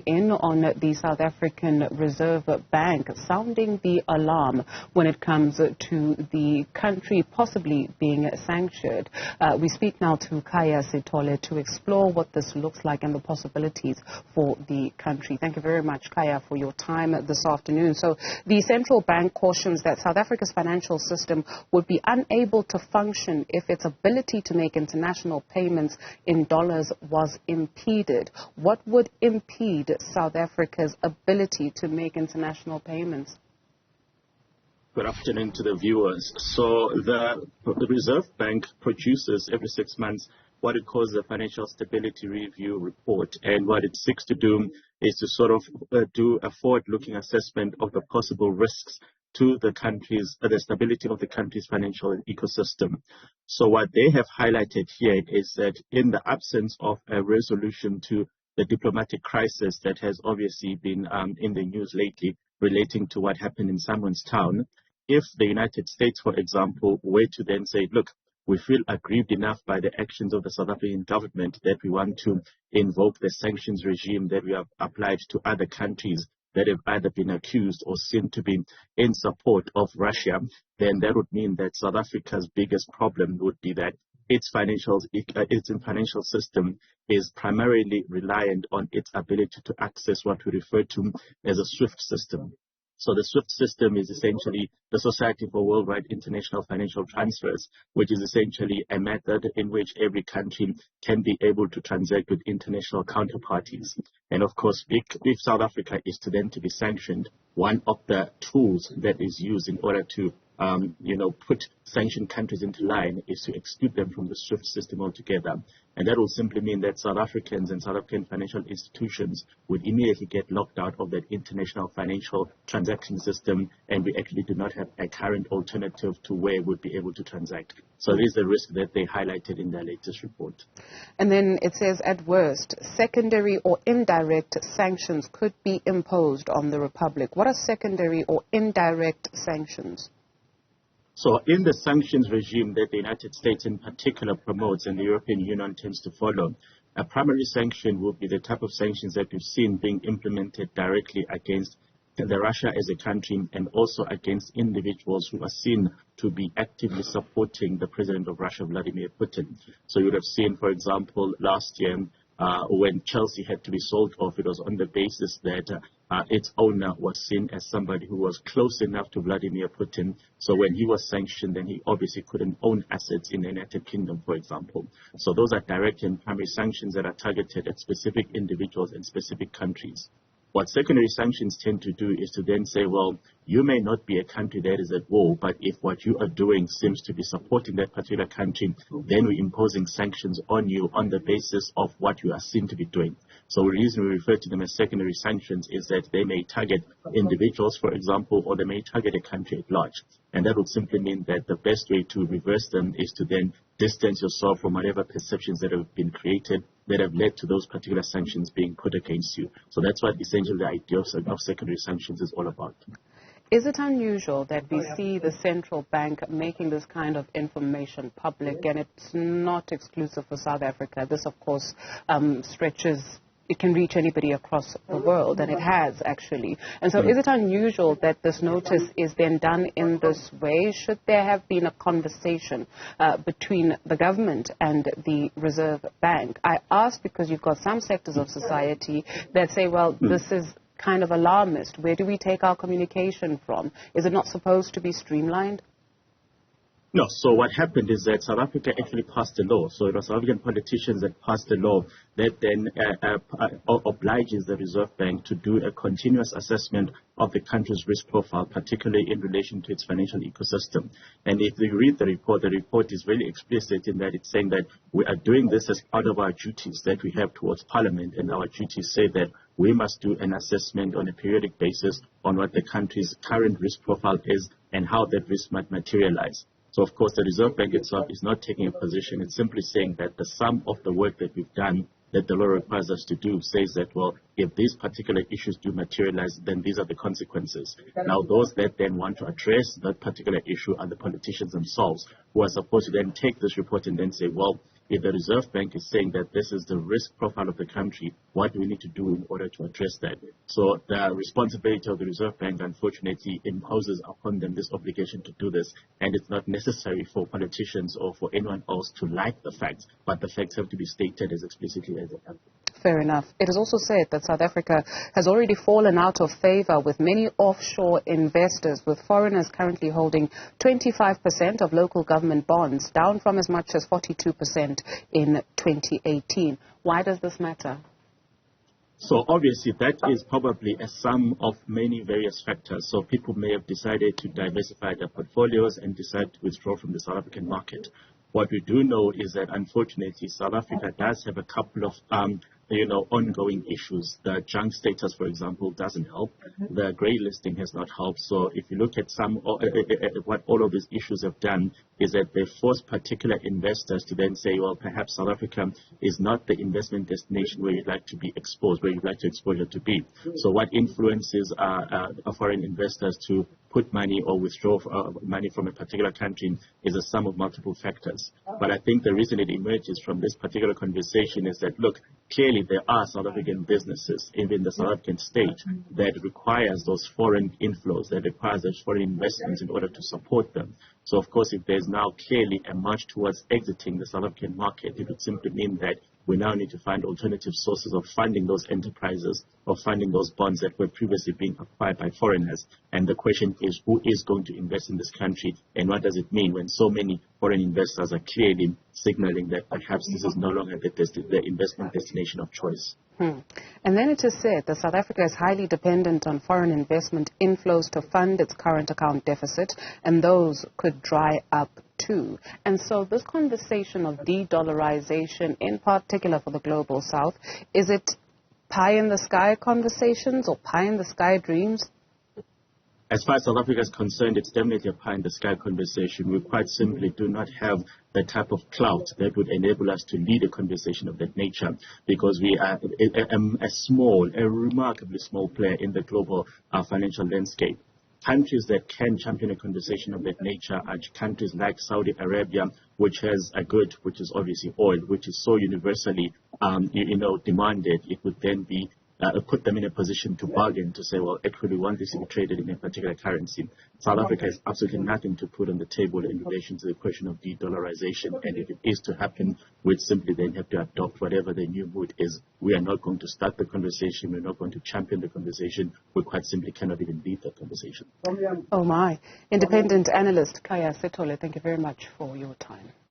in on the South African Reserve Bank sounding the alarm when it comes to the country possibly being sanctioned. We speak now to Khaya Sithole to explore what this looks like and the possibilities for the country. Thank you very much, Khaya, for your time this afternoon. So the central bank cautions that South Africa's financial system would be unable to function if its ability to make international payments in dollars was impeded. What would impede South Africa's ability to make international payments? Good afternoon to the viewers. So the Reserve Bank produces every 6 months what it calls the Financial Stability Review Report. And what it seeks to do is to sort of do a forward-looking assessment of the possible risks to the stability of the country's financial ecosystem. So what they have highlighted here is that in the absence of a resolution to the diplomatic crisis that has obviously been in the news lately relating to what happened in Simon's Town, if the United States, for example, were to then say, look, we feel aggrieved enough by the actions of the South African government that we want to invoke the sanctions regime that we have applied to other countries that have either been accused or seen to be in support of Russia, then that would mean that South Africa's biggest problem would be that its financial system is primarily reliant on its ability to access what we refer to as a SWIFT system. So the SWIFT system is essentially the Society for Worldwide International Financial Transfers, which is essentially a method in which every country can be able to transact with international counterparties. And of course, if South Africa is to then to be sanctioned, one of the tools that is used in order to put sanctioned countries into line is to exclude them from the SWIFT system altogether. And that will simply mean that South Africans and South African financial institutions would immediately get locked out of that international financial transaction system, and we actually do not have a current alternative to where we'd be able to transact. So this is the risk that they highlighted in their latest report. And then it says, at worst, secondary or indirect sanctions could be imposed on the Republic. What are secondary or indirect sanctions? So in the sanctions regime that the United States in particular promotes and the European Union tends to follow, a primary sanction would be the type of sanctions that we've seen being implemented directly against Russia as a country and also against individuals who are seen to be actively supporting the president of Russia, Vladimir Putin. So you would have seen, for example, last year when Chelsea had to be sold off, it was on the basis that its owner was seen as somebody who was close enough to Vladimir Putin. So when he was sanctioned, then he obviously couldn't own assets in the United Kingdom, for example. So those are direct and primary sanctions that are targeted at specific individuals and specific countries. What secondary sanctions tend to do is to then say, well, you may not be a country that is at war, but if what you are doing seems to be supporting that particular country, then we're imposing sanctions on you on the basis of what you are seen to be doing. So the reason we refer to them as secondary sanctions is that they may target individuals, for example, or they may target a country at large. And that would simply mean that the best way to reverse them is to then distance yourself from whatever perceptions that have been created that have led to those particular sanctions being put against you. So that's what essentially the idea of secondary sanctions is all about. Is it unusual that we see the central bank making this kind of information public, and it's not exclusive for South Africa? This, of course, stretches. It can reach anybody across the world, and it has actually. And so is it unusual that this notice is then done in this way? Should there have been a conversation between the government and the Reserve Bank? I ask because you've got some sectors of society that say, well, this is kind of alarmist. Where do we take our communication from? Is it not supposed to be streamlined? No, so what happened is that South Africa actually passed a law. So it was South African politicians that passed a law that then obliges the Reserve Bank to do a continuous assessment of the country's risk profile, particularly in relation to its financial ecosystem. And if you read the report is really explicit in that it's saying that we are doing this as part of our duties that we have towards Parliament, and our duties say that we must do an assessment on a periodic basis on what the country's current risk profile is and how that risk might materialize. So, of course, the Reserve Bank itself is not taking a position. It's simply saying that the sum of the work that we've done, that the law requires us to do, says that, well, if these particular issues do materialize, then these are the consequences. Now, those that then want to address that particular issue are the politicians themselves, who are supposed to then take this report and then say, well, If the Reserve Bank is saying that this is the risk profile of the country, what do we need to do in order to address that? So the responsibility of the Reserve Bank, unfortunately, imposes upon them this obligation to do this. And it's not necessary for politicians or for anyone else to like the facts, but the facts have to be stated as explicitly as they have. Fair enough. It is also said that South Africa has already fallen out of favor with many offshore investors, with foreigners currently holding 25% of local government bonds, down from as much as 42% in 2018. Why does this matter? So obviously that is probably a sum of many various factors. So people may have decided to diversify their portfolios and decide to withdraw from the South African market. What we do know is that, unfortunately, South Africa does have a couple of ongoing issues. The junk status, for example, doesn't help. The grey listing has not helped. So if you look at what all of these issues have done is that they force particular investors to then say, well, perhaps South Africa is not the investment destination where you'd like to be exposed, where you'd like your exposure to be. So what influences foreign investors to put money or withdraw money from a particular country is a sum of multiple factors. But I think the reason it emerges from this particular conversation is that, look, clearly there are South African businesses, even the South African state, that requires those foreign inflows, that requires those foreign investments in order to support them. So, of course, if there's now clearly a march towards exiting the South African market, it would simply mean that we now need to find alternative sources of funding those enterprises or funding those bonds that were previously being acquired by foreigners. And the question is, who is going to invest in this country, and what does it mean when so many foreign investors are clearly signaling that perhaps this is no longer the investment destination of choice? And then it is said that South Africa is highly dependent on foreign investment inflows to fund its current account deficit, and those could dry up too. And so this conversation of de-dollarization, in particular for the Global South, is it pie-in-the-sky conversations or pie-in-the-sky dreams? As far as South Africa is concerned, it's definitely a pie-in-the-sky conversation. We quite simply do not have the type of clout that would enable us to lead a conversation of that nature, because we are a remarkably small player in the global financial landscape. Countries that can champion a conversation of that nature are countries like Saudi Arabia, which has a good, which is obviously oil, which is so universally, demanded. It would then be put them in a position to bargain, to say, well, actually, we want this to be traded in a particular currency. South Africa has absolutely nothing to put on the table in relation to the question of de-dollarization. And if it is to happen, we'd simply then have to adopt whatever the new mood is. We are not going to start the conversation. We're not going to champion the conversation. We quite simply cannot even lead that conversation. Oh, my. Independent analyst Khaya Sithole, thank you very much for your time.